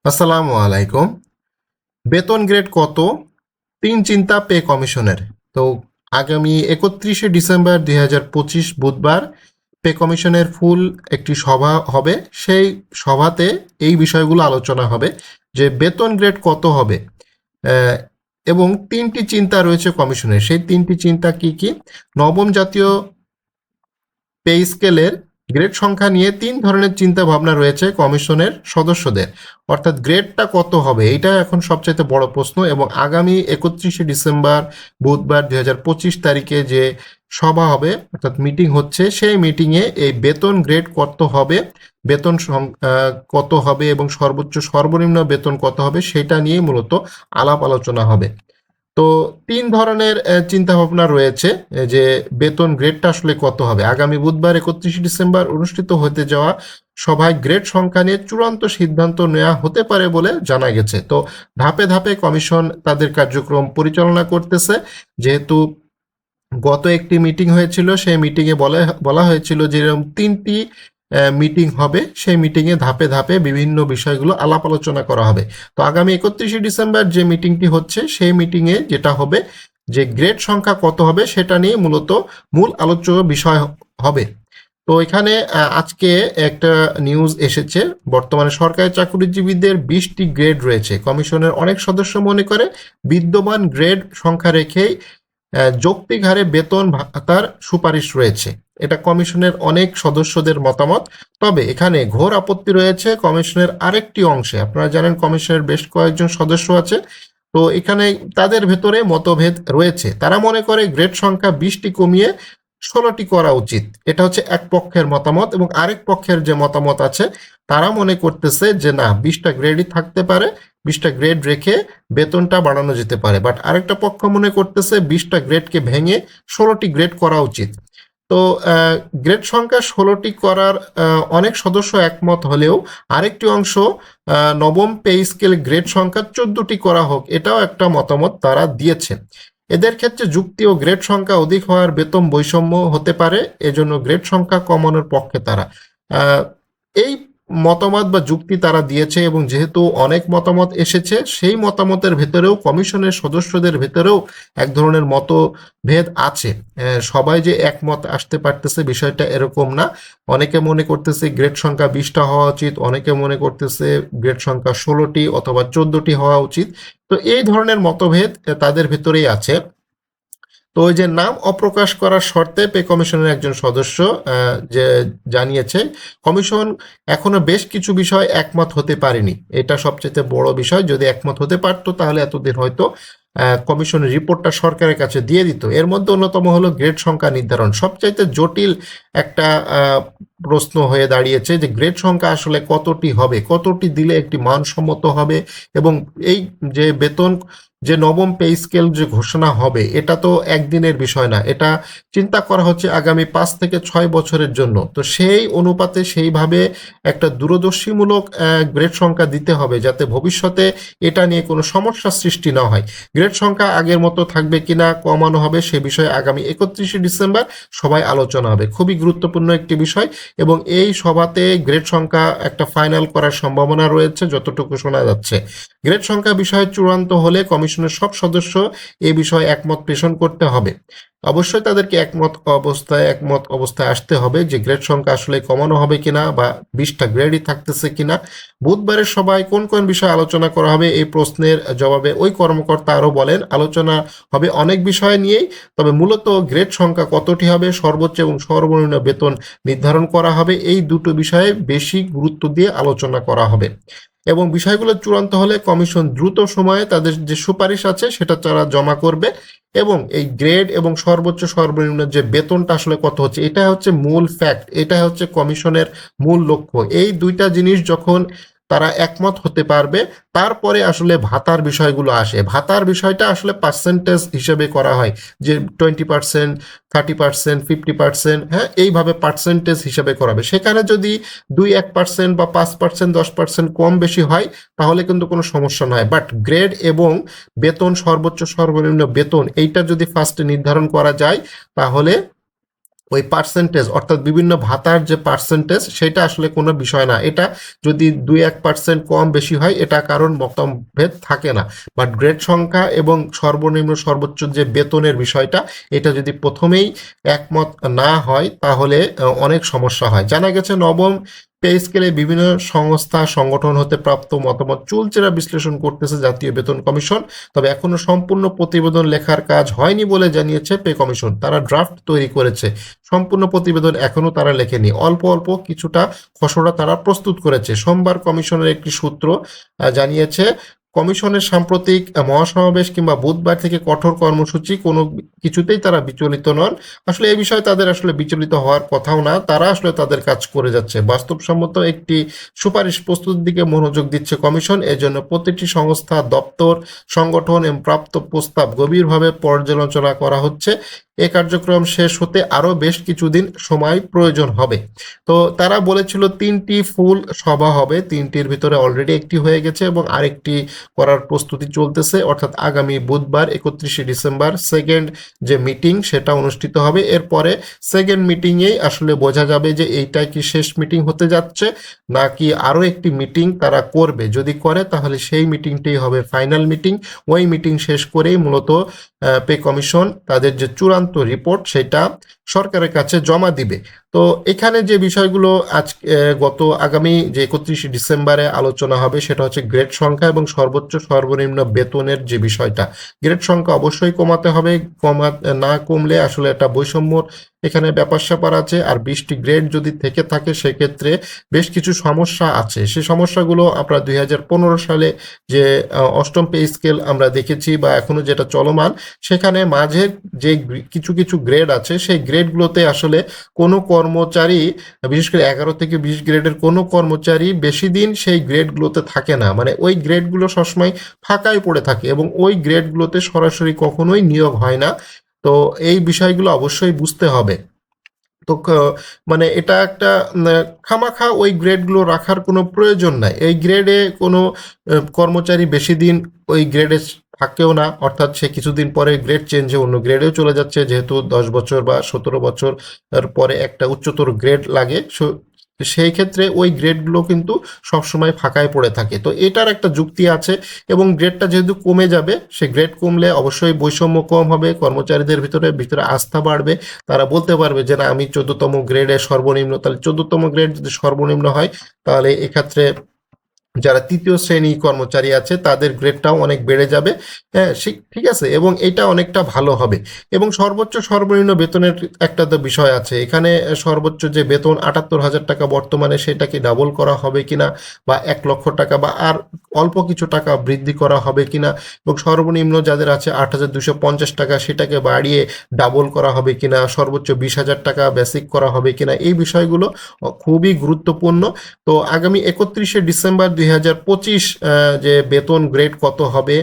আসসালামু আলাইকুম। বেতন গ্রেড কত? তিন চিন্তা পে কমিশনের। তো আগামী 31শে ডিসেম্বর 2025 বুধবার পে কমিশনের ফুল একটি সভা হবে। সেই সভাতে এই বিষয়গুলো আলোচনা হবে যে বেতন গ্রেড কত হবে। আহ, এবং তিনটি চিন্তা রয়েছে কমিশনের। সেই তিনটি চিন্তা কি কি? নবম জাতীয় পে স্কেলের গ্রেড সংখ্যা নিয়ে তিন ধরনের চিন্তা ভাবনা রয়েছে কমিশনের সদস্যদের। অর্থাৎ গ্রেডটা কত হবে এইটা এখন সবচাইতে বড় প্রশ্ন। এবং আগামী 31শে ডিসেম্বর বুধবার 2025 তারিখে যে সভা হবে অর্থাৎ মিটিং হচ্ছে, সেই মিটিংয়ে এই বেতন গ্রেড কত হবে, বেতন কত হবে এবং সর্বোচ্চ সর্বনিম্ন বেতন কত হবে সেটা নিয়ে মূলত আলাপ আলোচনা হবে। তো তিন ধরনের চিন্তা ভাবনা রয়েছে যে বেতন গ্রেডটা আসলে কত হবে। আগামী বুধবার 31শে ডিসেম্বর অনুষ্ঠিত হতে যাওয়া সভায় গ্রেড সংখ্যা নিয়ে চূড়ান্ত সিদ্ধান্ত নেওয়া হতে পারে বলে জানা গেছে। তো ধাপে ধাপে কমিশন তাদের কার্যক্রম পরিচালনা করতেছে। যেহেতু গত একটি মিটিং হয়েছিল, সেই মিটিংয়ে বলা হয়েছিল যে এরকম তিনটি মিটিং হবে, সেই মিটিংয়ে ধাপে ধাপে বিভিন্ন বিষয়গুলো আলাপ আলোচনা করা হবে। তো আগামী 31শে ডিসেম্বর যে মিটিংটি হচ্ছে, সেই মিটিংয়ে যেটা হবে যে গ্রেড সংখ্যা কত হবে সেটা নিয়ে মূলত মূল আলোচ্য বিষয় হবে। তো এখানে আজকে একটা নিউজ এসেছে, বর্তমানে সরকারি চাকরিজীবীদের 20টি গ্রেড রয়েছে। কমিশনের অনেক সদস্য মনে করে বিদ্যমান গ্রেড সংখ্যা রেখেই যৌক্তিক হারে বেতন ভাতার সুপারিশ রয়েছে। এটা কমিশনের অনেক সদস্যদের মতামত। তবে এখানে ঘোর আপত্তি রয়েছে কমিশনের আরেকটি অংশে। আপনারা জানেন কমিশনের বেশ কয়েকজন সদস্য আছে। তো এখানে তাদের ভেতরে মতভেদ রয়েছে। তারা মনে করে গ্রেড সংখ্যা 20টি কমিয়ে 16টি করা উচিত। এটা হচ্ছে এক পক্ষের মতামত। এবং আরেক পক্ষের যে মতামত আছে, তারা মনে করতেছে যে না, 20টা গ্রেডই থাকতে পারে, 20টা গ্রেড রেখে বেতনটা বাড়ানো যেতে পারে। বাট আরেকটা পক্ষ মনে করতেছে 20টা গ্রেডকে ভেঙে 16টি গ্রেড করা উচিত। তো গ্রেড সংখ্যা 16টি করার অনেক সদস্য একমত হলেও আরেকটি অংশ নবম পে স্কেল গ্রেড সংখ্যা 14টি করা হোক, এটাও একটা মতামত তারা দিয়েছে। এদের ক্ষেত্রে যুক্তি ও গ্রেড সংখ্যা অধিক হওয়ার বেতন বৈষম্য হতে পারে, এজন্য গ্রেড সংখ্যা কমানোর পক্ষে তারা। এই মতামত বা যুক্তি তারা দিয়েছে। এবং যেহেতু অনেক মতামত এসেছে, সেই মতামতের ভেতরেও কমিশনের সদস্যদের ভেতরেও এক ধরনের মতভেদ আছে। সবাই যে একমত আসতে পারতেছে বিষয়টা এরকম না। অনেকে মনে করতেছে গ্রেড সংখ্যা 20টা হওয়া উচিত, অনেকে মনে করতেছে গ্রেড সংখ্যা 16টি অথবা 14টি হওয়া উচিত। তো এই ধরনের মতভেদ তাদের ভেতরেই আছে। তো ওই যে নাম অপ্রকাশ করার শর্তে পে কমিশনের একজন সদস্য যে জানিয়েছে কমিশন এখনো বেশ কিছু বিষয় একমত হতে পারেনি। এটা সবচেয়ে বড় বিষয়। যদি একমত হতে পারতো তাহলে এতদিন হয়তো কমিশনের রিপোর্টটা সরকারের কাছে দিয়ে দিত। এর মধ্যে অন্যতম হলো গ্রেড সংখ্যা নির্ধারণ। সবচাইতে জটিল একটা প্রশ্ন হয়ে দাঁড়িয়েছে যে গ্রেড সংখ্যা আসলে কতটি হবে, কতটি দিলে একটি মানসম্মত হবে। এবং এই যে বেতন যে নবম পে স্কেল যে ঘোষণা হবে, এটা তো একদিনের বিষয় না। এটা চিন্তা করা হচ্ছে আগামী 5 থেকে 6 বছরের জন্য। তো সেই অনুপাতে সেইভাবে একটা দূরদর্শীমূলক গ্রেড সংখ্যা দিতে হবে যাতে ভবিষ্যতে এটা নিয়ে কোনো সমস্যার সৃষ্টি না হয়। গ্রেড সংখ্যা আগের মতো থাকবে কিনা, কমানো হবে, সে বিষয়ে আগামী 31শে ডিসেম্বর সবাই আলোচনা হবে। খুবই গুরুত্বপূর্ণ একটি বিষয়। এবং এই সভাতে গ্রেড সংখ্যা একটা ফাইনাল করার সম্ভাবনা রয়েছে যতটুকু শোনা যাচ্ছে। গ্রেড সংখ্যা বিষয়ে চূড়ান্ত হলে কমিশনের সব সদস্য এ বিষয়ে একমত পোষণ করতে হবে। অবশ্যই তাদেরকে একমত অবস্থায় আসতে হবে যে গ্রেড সংখ্যা আসলে কমানো হবে কিনা বা 20টা গ্রেডই থাকতেছে কিনা। বুধবারের সভায় কোন কোন বিষয়ে আলোচনা করা হবে এই প্রশ্নের জবাবে ওই কর্মকর্তা আরও বলেন আলোচনা হবে অনেক বিষয় নিয়েই, তবে মূলত গ্রেড সংখ্যা কতটি হবে, সর্বোচ্চ এবং সর্বনিম্ন বেতন নির্ধারণ করা হবে, এই দুটো বিষয়ে বেশি গুরুত্ব দিয়ে আলোচনা করা হবে। এবং বিষয়গুলো চূড়ান্ত হলে কমিশন দ্রুত সময়ে তাদের যে সুপারিশ আছে সেটা তারা জমা করবে। এবং এই গ্রেড এবং সর্বোচ্চ সর্বনিম্ন যে বেতনটা আসলে কত হচ্ছে, এটা হচ্ছে মূল ফ্যাক্ট, এটা হচ্ছে কমিশনের মূল লক্ষ্য। এই দুইটা জিনিস যখন তারা একমত হতে পারবে, তারপরে আসলে ভাতার বিষয়গুলো আসে। ভাতার বিষয়টা আসলে পার্সেন্টেজ হিসেবে করা হয়, যে 20%, 30%, 50%, হ্যাঁ, এইভাবে পার্সেন্টেজ হিসেবে করাবে। সেখানে যদি 2-1% বা 5%, 10% কম বেশি হয় তাহলে কিন্তু কোনো সমস্যা নয়। বাট গ্রেড এবং বেতন, সর্বোচ্চ সর্বনিম্ন বেতন, এইটা যদি ফার্স্টে নির্ধারণ করা যায় তাহলে ওই পার্সেন্টেজ অর্থাৎ বিভিন্ন ভাতার যে পার্সেন্টেজ সেটা আসলে কোনো বিষয় না। এটা যদি 2-1% কম বেশি হয় এটা কারণ মতভেদ থাকে না। বাট গ্রেড সংখ্যা এবং সর্বনিম্ন সর্বোচ্চ যে বেতনের বিষয়টা এটা যদি প্রথমেই একমত না হয় তাহলে অনেক সমস্যা হয়। জানা গেছে নবম পে স্কেলে বিভিন্ন সংস্থা সংগঠন হতে প্রাপ্ত মতামত চুলচেরা বিশ্লেষণ করতেছে জাতীয় বেতন কমিশন। তবে এখনো সম্পূর্ণ প্রতিবেদন লেখার কাজ হয়নি বলে জানিয়েছে পে কমিশন। তারা ড্রাফট তৈরি করেছে, সম্পূর্ণ প্রতিবেদন এখনো তারা লেখেনি, অল্প অল্প কিছুটা খসড়া তারা প্রস্তুত করেছে। সোমবার কমিশনের একটি সূত্র জানিয়েছে কমিশনের সাম্প্রতিক মহাসমাবেশ কিংবা বুধবার থেকে কঠোর কর্মসূচি কোনো কিছুতেই তারা বিচলিত নন। আসলে এই বিষয়ে তাদের আসলে বিচলিত হওয়ার কথাও না, তারা আসলে তাদের কাজ করে যাচ্ছে। বাস্তবসম্মত একটি সুপারিশ প্রস্তুতির দিকে মনোযোগ দিচ্ছে কমিশন। এজন্য প্রতিটি সংস্থা, দপ্তর, সংগঠন এবং প্রাপ্ত প্রস্তাব গভীরভাবে পর্যালোচনা করা হচ্ছে। এ কার্যক্রম শেষ হতে আরও বেশ কিছুদিন সময় প্রয়োজন হবে। তো তারা বলেছিল 3টি ফুল সভা হবে, 3টির ভিতরে অলরেডি একটি হয়ে গেছে এবং আরেকটি করার প্রস্তুতি চলতেছে। অর্থাৎ আগামী বুধবার 31শে ডিসেম্বর সেকেন্ড যে মিটিং সেটা অনুষ্ঠিত হবে। এরপরে সেকেন্ড মিটিংয়েই আসলে বোঝা যাবে যে এইটাই কি শেষ মিটিং হতে যাচ্ছে নাকি আরও একটি মিটিং তারা করবে। যদি করে তাহলে সেই মিটিংটাই হবে ফাইনাল মিটিং। ওই মিটিং শেষ করেই মূলত পে কমিশন তাদের যে চূড়ান্ত রিপোর্ট সেটা সরকারের কাছে জমা দিবে। তো এখানে যে বিষয়গুলো গত আগামী যে 31শে ডিসেম্বরে আলোচনা হবে সেটা হচ্ছে গ্রেড সংখ্যা এবং সর্বোচ্চ সর্বনিম্ন বেতনের যে বিষয়টা। গ্রেড সংখ্যা অবশ্যই কমাতে হবে, না কমলে আসলে একটা বৈষম্যর এখানে ব্যাপার স্যাপার আছে। আর 20টি গ্রেড যদি থেকে থাকে সেক্ষেত্রে বেশ কিছু সমস্যা আছে। সেই সমস্যাগুলো আমরা 2015 সালে যে অষ্টম পে স্কেল আমরা দেখেছি বা এখনো যেটা চলমান, সেখানে মাঝে যে কিছু কিছু গ্রেড আছে সেই গ্রেডগুলোতে আসলে কোনো কর্মচারী, বিশেষ করে 11 থেকে 20 গ্রেডের কোনো কর্মচারী বেশি দিন সেই গ্রেডগুলোতে থাকে না। মানে ওই গ্রেডগুলো সবসময় ফাঁকাই পড়ে থাকে এবং ওই গ্রেডগুলোতে সরাসরি কখনোই নিয়োগ হয় না। তো এই বিষয়গুলো অবশ্যই বুঝতে হবে। তো মানে এটা একটা খামাখা ওই গ্রেডগুলো রাখার কোনো প্রয়োজন নাই। এই গ্রেডে কোনো কর্মচারী বেশি দিন ওই গ্রেডে থাকেও না, অর্থাৎ সে কিছুদিন পরে গ্রেড চেঞ্জ হয়ে অন্য গ্রেডেও চলে যাচ্ছে। যেহেতু 10 বছর বা 17 বছর পরে একটা উচ্চতর গ্রেড লাগে, সেই ক্ষেত্রে ওই গ্রেডগুলো কিন্তু সবসময় ফাঁকায় পড়ে থাকে। তো এটার একটা যুক্তি আছে এবং গ্রেডটা যেহেতু কমে যাবে, সে গ্রেড কমলে অবশ্যই বৈষম্য কম হবে, কর্মচারীদের ভিতরে আস্থা বাড়বে। তারা বলতে পারবে যে না, আমি 14তম গ্রেডে সর্বনিম্ন, তাহলে 14তম গ্রেড যদি সর্বনিম্ন হয় তাহলে এক্ষেত্রে যারা তৃতীয় শ্রেণী কর্মচারী আছে তাদের গ্রেডটাও অনেক বেড়ে যাবে। হ্যাঁ, ঠিক আছে, এবং এটা অনেকটা ভালো হবে। এবং সর্বোচ্চ সর্বনিম্ন বেতনের একটা তো বিষয় আছে এখানে। সর্বোচ্চ যে বেতন 78,000 টাকা বর্তমানে, সেটা কি ডাবল করা হবে কিনা, বা 1 লক্ষ টাকা বা আর অল্প কিছু টাকা বৃদ্ধি করা হবে কিনা, এবং সর্বনিম্ন যাদের আছে 8,250 টাকা সেটাকে বাড়িয়ে ডাবল করা হবে কিনা, সর্বোচ্চ 20,000 টাকা বেসিক করা হবে কিনা, এই বিষয়গুলো খুবই গুরুত্বপূর্ণ। তো আগামী 31শে ডিসেম্বর 2025 যে বেতন গ্রেড কত হবে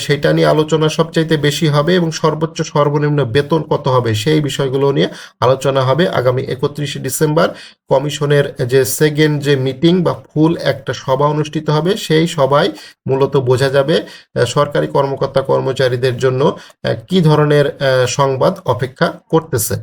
সেটা নিয়ে আলোচনা সবচাইতে বেশি হবে এবং সর্বোচ্চ সর্বনিম্ন বেতন কত হবে সেই বিষয়গুলো নিয়ে আলোচনা হবে আগামী 31শে ডিসেম্বর। কমিশনের যে সেকেন্ড যে মিটিং বা ফুল একটা সভা অনুষ্ঠিত হবে, সেই সভায় মূলত বোঝা যাবে সরকারি কর্মকর্তা কর্মচারীদের জন্য কি ধরনের সংবাদ অপেক্ষা করতেছে।